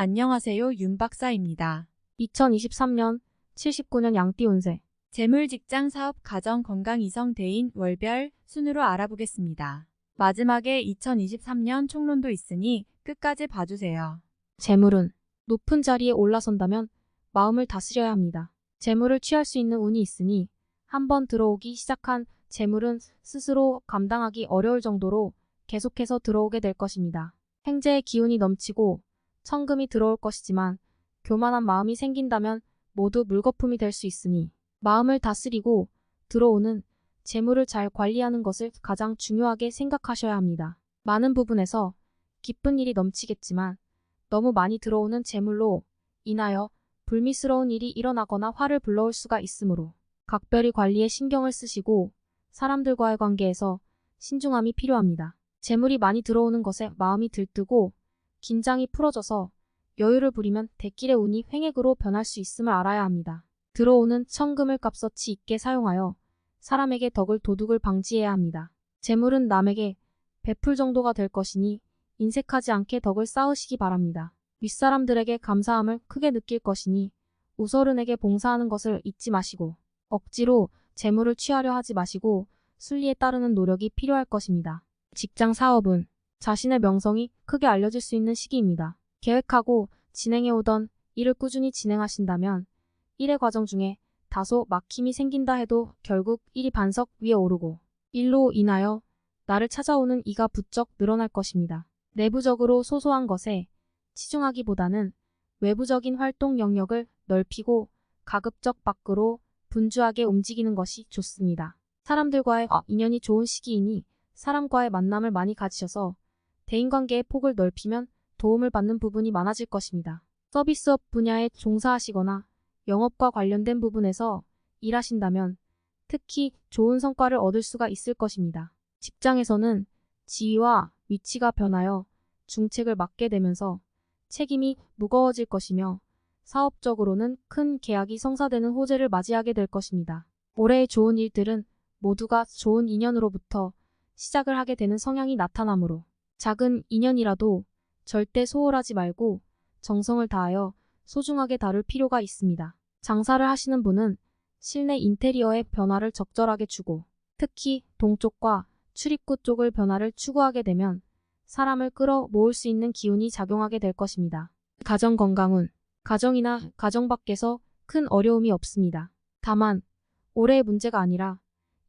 안녕하세요. 윤 박사입니다. 2023년 79년 양띠 운세. 재물, 직장, 사업, 가정, 건강, 이성, 대인, 월별 순으로 알아보겠습니다. 마지막에 2023년 총론도 있으니 끝까지 봐주세요. 재물운. 높은 자리에 올라선다면 마음을 다스려야 합니다. 재물을 취할 수 있는 운이 있으니 한번 들어오기 시작한 재물은 스스로 감당하기 어려울 정도로 계속해서 들어오게 될 것입니다. 행재의 기운이 넘치고 천금이 들어올 것이지만 교만한 마음이 생긴다면 모두 물거품이 될 수 있으니 마음을 다스리고 들어오는 재물을 잘 관리하는 것을 가장 중요하게 생각하셔야 합니다. 많은 부분에서 기쁜 일이 넘치겠지만 너무 많이 들어오는 재물로 인하여 불미스러운 일이 일어나거나 화를 불러올 수가 있으므로 각별히 관리에 신경을 쓰시고 사람들과의 관계에서 신중함이 필요합니다. 재물이 많이 들어오는 것에 마음이 들뜨고 긴장이 풀어져서 여유를 부리면 대길의 운이 횡액으로 변할 수 있음을 알아야 합니다. 들어오는 천금을 값어치 있게 사용하여 사람에게 덕을 도둑을 방지해야 합니다. 재물은 남에게 베풀 정도가 될 것이니 인색하지 않게 덕을 쌓으시기 바랍니다. 윗사람들에게 감사함을 크게 느낄 것이니 우서른에게 봉사하는 것을 잊지 마시고 억지로 재물을 취하려 하지 마시고 순리에 따르는 노력이 필요할 것입니다. 직장 사업은 자신의 명성이 크게 알려질 수 있는 시기입니다. 계획하고 진행해오던 일을 꾸준히 진행하신다면 일의 과정 중에 다소 막힘이 생긴다 해도 결국 일이 반석 위에 오르고 일로 인하여 나를 찾아오는 이가 부쩍 늘어날 것입니다. 내부적으로 소소한 것에 치중하기보다는 외부적인 활동 영역을 넓히고 가급적 밖으로 분주하게 움직이는 것이 좋습니다. 사람들과의 인연이 좋은 시기이니 사람과의 만남을 많이 가지셔서 대인관계의 폭을 넓히면 도움을 받는 부분이 많아질 것입니다. 서비스업 분야에 종사하시거나 영업과 관련된 부분에서 일하신다면 특히 좋은 성과를 얻을 수가 있을 것입니다. 직장에서는 지위와 위치가 변하여 중책을 맡게 되면서 책임이 무거워질 것이며 사업적으로는 큰 계약이 성사되는 호재를 맞이하게 될 것입니다. 올해의 좋은 일들은 모두가 좋은 인연으로부터 시작을 하게 되는 성향이 나타나므로 작은 인연이라도 절대 소홀하지 말고 정성을 다하여 소중하게 다룰 필요가 있습니다. 장사를 하시는 분은 실내 인테리어의 변화를 적절하게 주고 특히 동쪽과 출입구 쪽을 변화를 추구하게 되면 사람을 끌어모을 수 있는 기운이 작용하게 될 것입니다. 가정 건강운. 가정이나 가정 밖에서 큰 어려움이 없습니다. 다만 올해의 문제가 아니라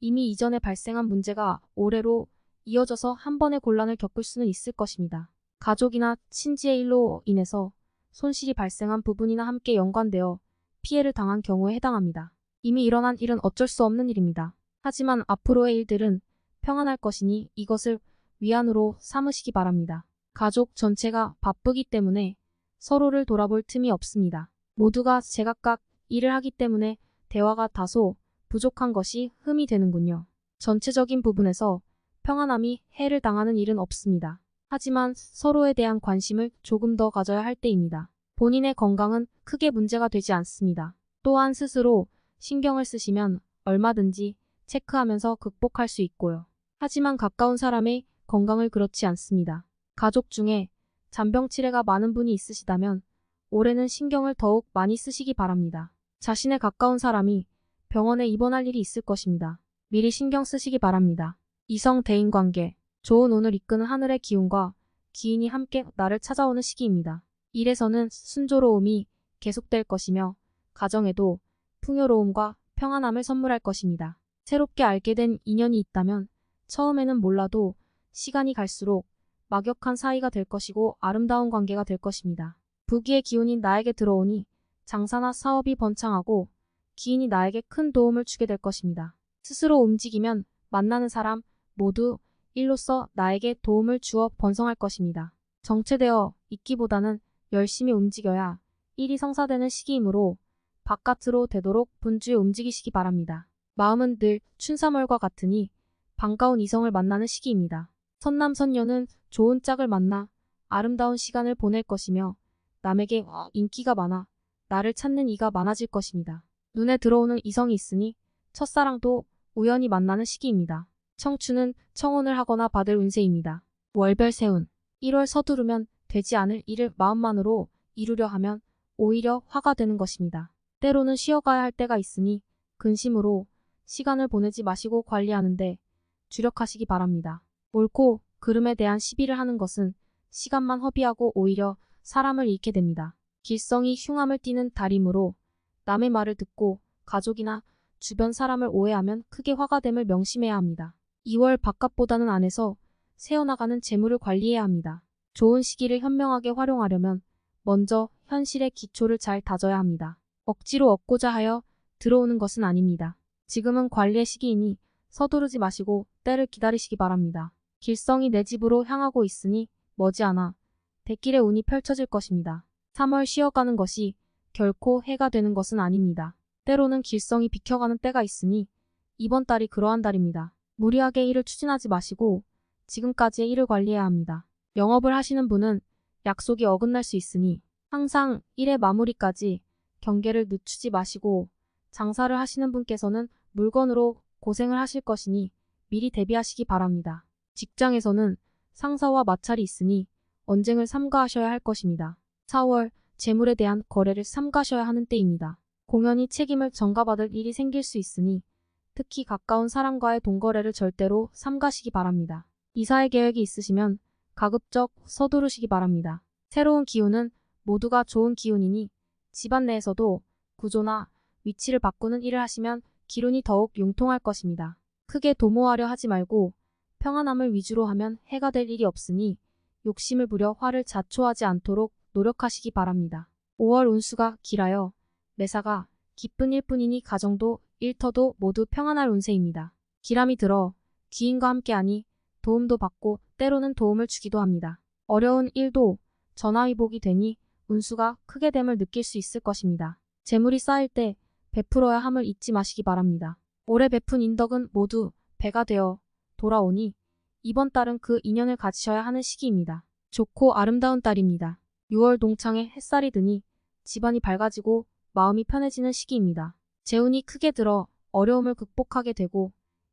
이미 이전에 발생한 문제가 올해로 이어져서 한 번의 곤란을 겪을 수는 있을 것입니다. 가족이나 친지의 일로 인해서 손실이 발생한 부분이나 함께 연관되어 피해를 당한 경우에 해당합니다. 이미 일어난 일은 어쩔 수 없는 일입니다. 하지만 앞으로의 일들은 평안할 것이니 이것을 위안으로 삼으시기 바랍니다. 가족 전체가 바쁘기 때문에 서로를 돌아볼 틈이 없습니다. 모두가 제각각 일을 하기 때문에 대화가 다소 부족한 것이 흠이 되는군요. 전체적인 부분에서 평안함이 해를 당하는 일은 없습니다. 하지만 서로에 대한 관심을 조금 더 가져야 할 때입니다. 본인의 건강은 크게 문제가 되지 않습니다. 또한 스스로 신경을 쓰시면 얼마든지 체크하면서 극복할 수 있고요. 하지만 가까운 사람의 건강을 그렇지 않습니다. 가족 중에 잔병치레가 많은 분이 있으시다면 올해는 신경을 더욱 많이 쓰시기 바랍니다. 자신의 가까운 사람이 병원에 입원할 일이 있을 것입니다. 미리 신경 쓰시기 바랍니다. 이성 대인관계. 좋은 운을 이끄는 하늘의 기운과 기인이 함께 나를 찾아오는 시기입니다. 일에서는 순조로움이 계속될 것이며 가정에도 풍요로움과 평안함을 선물할 것입니다. 새롭게 알게 된 인연이 있다면 처음에는 몰라도 시간이 갈수록 막역한 사이가 될 것이고 아름다운 관계가 될 것입니다. 부귀의 기운이 나에게 들어오니 장사나 사업이 번창하고 기인이 나에게 큰 도움을 주게 될 것입니다. 스스로 움직이면 만나는 사람 모두 일로서 나에게 도움을 주어 번성할 것입니다. 정체되어 있기보다는 열심히 움직여야 일이 성사되는 시기이므로 바깥으로 되도록 분주히 움직이시기 바랍니다. 마음은 늘 춘삼월과 같으니 반가운 이성을 만나는 시기입니다. 선남선녀는 좋은 짝을 만나 아름다운 시간을 보낼 것이며 남에게 인기가 많아 나를 찾는 이가 많아질 것입니다. 눈에 들어오는 이성이 있으니 첫사랑도 우연히 만나는 시기입니다. 청춘은 청혼을 하거나 받을 운세입니다. 월별 세운. 1월 서두르면 되지 않을 일을 마음만으로 이루려 하면 오히려 화가 되는 것입니다. 때로는 쉬어가야 할 때가 있으니 근심으로 시간을 보내지 마시고 관리하는데 주력하시기 바랍니다. 옳고 그름에 대한 시비를 하는 것은 시간만 허비하고 오히려 사람을 잃게 됩니다. 길성이 흉함을 띠는 달이므로 남의 말을 듣고 가족이나 주변 사람을 오해하면 크게 화가 됨을 명심해야 합니다. 2월 바깥보다는 안에서 새어나가는 재물을 관리해야 합니다. 좋은 시기를 현명하게 활용하려면 먼저 현실의 기초를 잘 다져야 합니다. 억지로 얻고자 하여 들어오는 것은 아닙니다. 지금은 관리의 시기이니 서두르지 마시고 때를 기다리시기 바랍니다. 길성이 내 집으로 향하고 있으니 머지않아 대길의 운이 펼쳐질 것입니다. 3월 쉬어가는 것이 결코 해가 되는 것은 아닙니다. 때로는 길성이 비켜가는 때가 있으니 이번 달이 그러한 달입니다. 무리하게 일을 추진하지 마시고 지금까지의 일을 관리해야 합니다. 영업을 하시는 분은 약속이 어긋날 수 있으니 항상 일의 마무리까지 경계를 늦추지 마시고 장사를 하시는 분께서는 물건으로 고생을 하실 것이니 미리 대비하시기 바랍니다. 직장에서는 상사와 마찰이 있으니 언쟁을 삼가하셔야 할 것입니다. 4월 재물에 대한 거래를 삼가셔야 하는 때입니다. 공연히 책임을 전가받을 일이 생길 수 있으니 특히 가까운 사람과의 동거래를 절대로 삼가시기 바랍니다. 이사의 계획이 있으시면 가급적 서두르시기 바랍니다. 새로운 기운은 모두가 좋은 기운이니 집안 내에서도 구조나 위치를 바꾸는 일을 하시면 기운이 더욱 융통할 것입니다. 크게 도모하려 하지 말고 평안함을 위주로 하면 해가 될 일이 없으니 욕심을 부려 화를 자초하지 않도록 노력하시기 바랍니다. 5월 운수가 길하여 매사가 기쁜 일뿐이니 가정도 일터도 모두 평안할 운세입니다. 기람이 들어 귀인과 함께하니 도움도 받고 때로는 도움을 주기도 합니다. 어려운 일도 전화위복이 되니 운수가 크게 됨을 느낄 수 있을 것입니다. 재물이 쌓일 때 베풀어야 함을 잊지 마시기 바랍니다. 올해 베푼 인덕은 모두 배가 되어 돌아오니 이번 달은 그 인연을 가지셔야 하는 시기입니다. 좋고 아름다운 달입니다. 6월 동창에 햇살이 드니 집안이 밝아지고 마음이 편해지는 시기입니다. 재운이 크게 들어 어려움을 극복하게 되고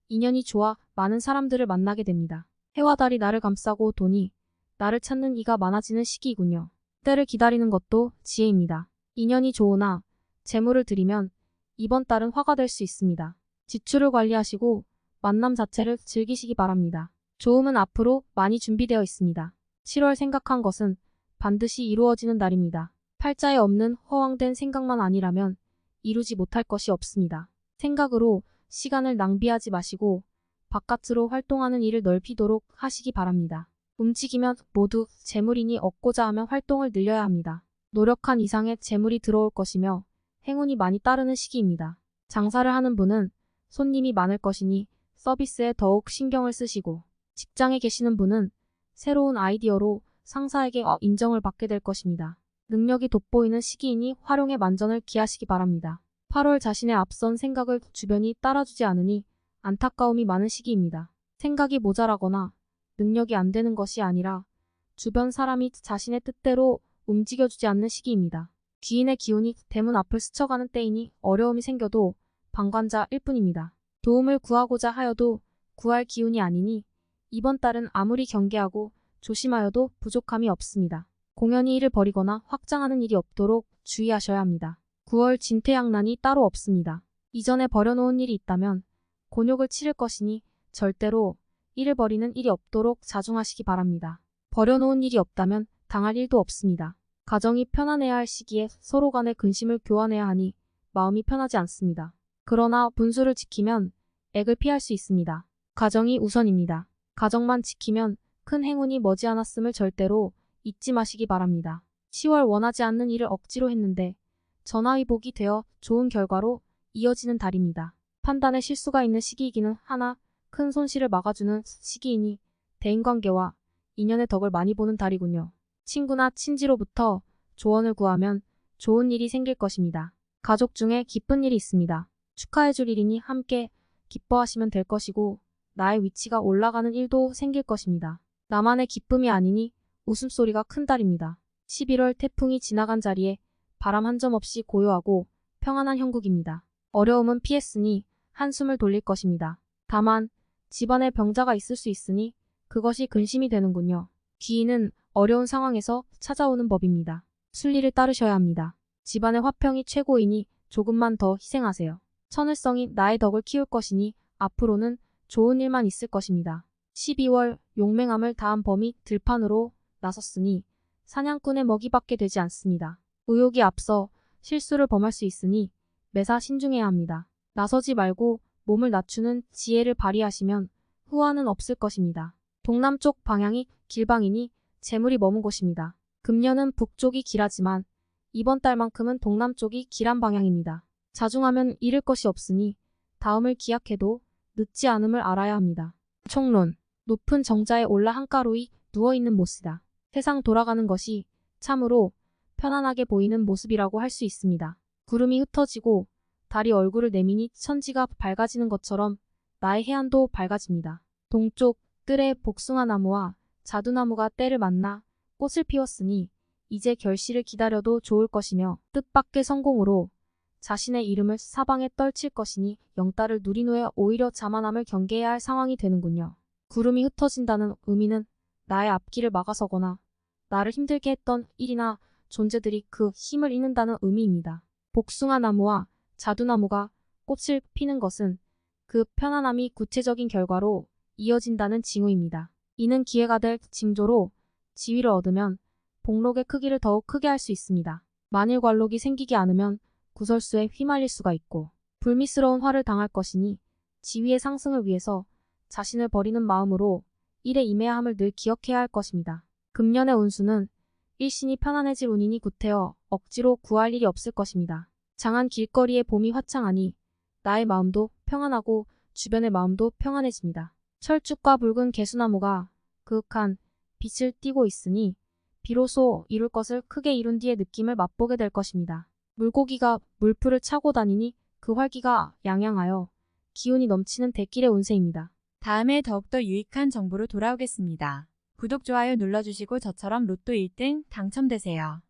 인연이 좋아 많은 사람들을 만나게 됩니다. 해와 달이 나를 감싸고 도니 나를 찾는 이가 많아지는 시기이군요. 때를 기다리는 것도 지혜입니다. 인연이 좋으나 재물을 들이면 이번 달은 화가 될 수 있습니다. 지출을 관리하시고 만남 자체를 즐기시기 바랍니다. 좋음은 앞으로 많이 준비되어 있습니다. 7월 생각한 것은 반드시 이루어지는 달입니다. 팔자에 없는 허황된 생각만 아니라면 이루지 못할 것이 없습니다. 생각으로 시간을 낭비하지 마시고 바깥으로 활동하는 일을 넓히도록 하시기 바랍니다. 움직이면 모두 재물이니 얻고자 하면 활동을 늘려야 합니다. 노력한 이상의 재물이 들어올 것이며 행운이 많이 따르는 시기입니다. 장사를 하는 분은 손님이 많을 것이니 서비스에 더욱 신경을 쓰시고 직장에 계시는 분은 새로운 아이디어로 상사에게 인정을 받게 될 것입니다. 능력이 돋보이는 시기이니 활용에 만전을 기하시기 바랍니다. 8월 자신의 앞선 생각을 주변이 따라주지 않으니 안타까움이 많은 시기입니다. 생각이 모자라거나 능력이 안 되는 것이 아니라 주변 사람이 자신의 뜻대로 움직여주지 않는 시기입니다. 귀인의 기운이 대문 앞을 스쳐가는 때이니 어려움이 생겨도 방관자일 뿐입니다. 도움을 구하고자 하여도 구할 기운이 아니니 이번 달은 아무리 경계하고 조심하여도 부족함이 없습니다. 공연히 일을 벌이거나 확장하는 일이 없도록 주의하셔야 합니다. 9월 진퇴양난이 따로 없습니다. 이전에 벌여놓은 일이 있다면 곤욕을 치를 것이니 절대로 일을 벌이는 일이 없도록 자중하시기 바랍니다. 벌여놓은 일이 없다면 당할 일도 없습니다. 가정이 편안해야 할 시기에 서로 간의 근심을 교환해야 하니 마음이 편하지 않습니다. 그러나 분수를 지키면 액을 피할 수 있습니다. 가정이 우선입니다. 가정만 지키면 큰 행운이 머지않았음을 절대로 잊지 마시기 바랍니다. 10월 원하지 않는 일을 억지로 했는데 전화위복이 되어 좋은 결과로 이어지는 달입니다. 판단에 실수가 있는 시기이기는 하나 큰 손실을 막아주는 시기이니 대인관계와 인연의 덕을 많이 보는 달이군요. 친구나 친지로부터 조언을 구하면 좋은 일이 생길 것입니다. 가족 중에 기쁜 일이 있습니다. 축하해줄 일이니 함께 기뻐하시면 될 것이고 나의 위치가 올라가는 일도 생길 것입니다. 나만의 기쁨이 아니니 웃음소리가 큰 달입니다. 11월 태풍이 지나간 자리에 바람 한 점 없이 고요하고 평안한 형국입니다. 어려움은 피했으니 한숨을 돌릴 것입니다. 다만 집안에 병자가 있을 수 있으니 그것이 근심이 되는군요. 귀인은 어려운 상황에서 찾아오는 법입니다. 순리를 따르셔야 합니다. 집안의 화평이 최고이니 조금만 더 희생하세요. 천을성이 나의 덕을 키울 것이니 앞으로는 좋은 일만 있을 것입니다. 12월 용맹함을 다한 범이 들판으로 나섰으니 사냥꾼의 먹이밖에 되지 않습니다. 의욕이 앞서 실수를 범할 수 있으니 매사 신중해야 합니다. 나서지 말고 몸을 낮추는 지혜를 발휘하시면 후환은 없을 것입니다. 동남쪽 방향이 길방이니 재물이 머문 곳입니다. 금년은 북쪽이 길하지만 이번 달만큼은 동남쪽이 길한 방향입니다. 자중하면 잃을 것이 없으니 다음을 기약해도 늦지 않음을 알아야 합니다. 총론. 높은 정자에 올라 한가로이 누워있는 모습이다. 세상 돌아가는 것이 참으로 편안하게 보이는 모습이라고 할 수 있습니다. 구름이 흩어지고 달이 얼굴을 내미니 천지가 밝아지는 것처럼 나의 해안도 밝아집니다. 동쪽 뜰에 복숭아 나무와 자두나무가 때를 만나 꽃을 피웠으니 이제 결실을 기다려도 좋을 것이며 뜻밖의 성공으로 자신의 이름을 사방에 떨칠 것이니 영달을 누린 후에 오히려 자만함을 경계해야 할 상황이 되는군요. 구름이 흩어진다는 의미는 나의 앞길을 막아서거나 나를 힘들게 했던 일이나 존재들이 그 힘을 잃는다는 의미입니다. 복숭아 나무와 자두나무가 꽃을 피는 것은 그 편안함이 구체적인 결과로 이어진다는 징후입니다. 이는 기회가 될 징조로 지위를 얻으면 복록의 크기를 더욱 크게 할 수 있습니다. 만일 관록이 생기지 않으면 구설수에 휘말릴 수가 있고 불미스러운 화를 당할 것이니 지위의 상승을 위해서 자신을 버리는 마음으로 일에 임해야 함을 늘 기억해야 할 것입니다. 금년의 운수는 일신이 편안해질 운이니 구태여 억지로 구할 일이 없을 것입니다. 장한 길거리에 봄이 화창하니 나의 마음도 평안하고 주변의 마음도 평안해집니다. 철쭉과 붉은 개수나무가 그윽한 빛을 띠고 있으니 비로소 이룰 것을 크게 이룬 뒤의 느낌을 맛보게 될 것입니다. 물고기가 물풀을 차고 다니니 그 활기가 양양하여 기운이 넘치는 대길의 운세입니다. 다음에 더욱더 유익한 정보로 돌아오겠습니다. 구독, 좋아요 눌러주시고 저처럼 로또 1등 당첨되세요.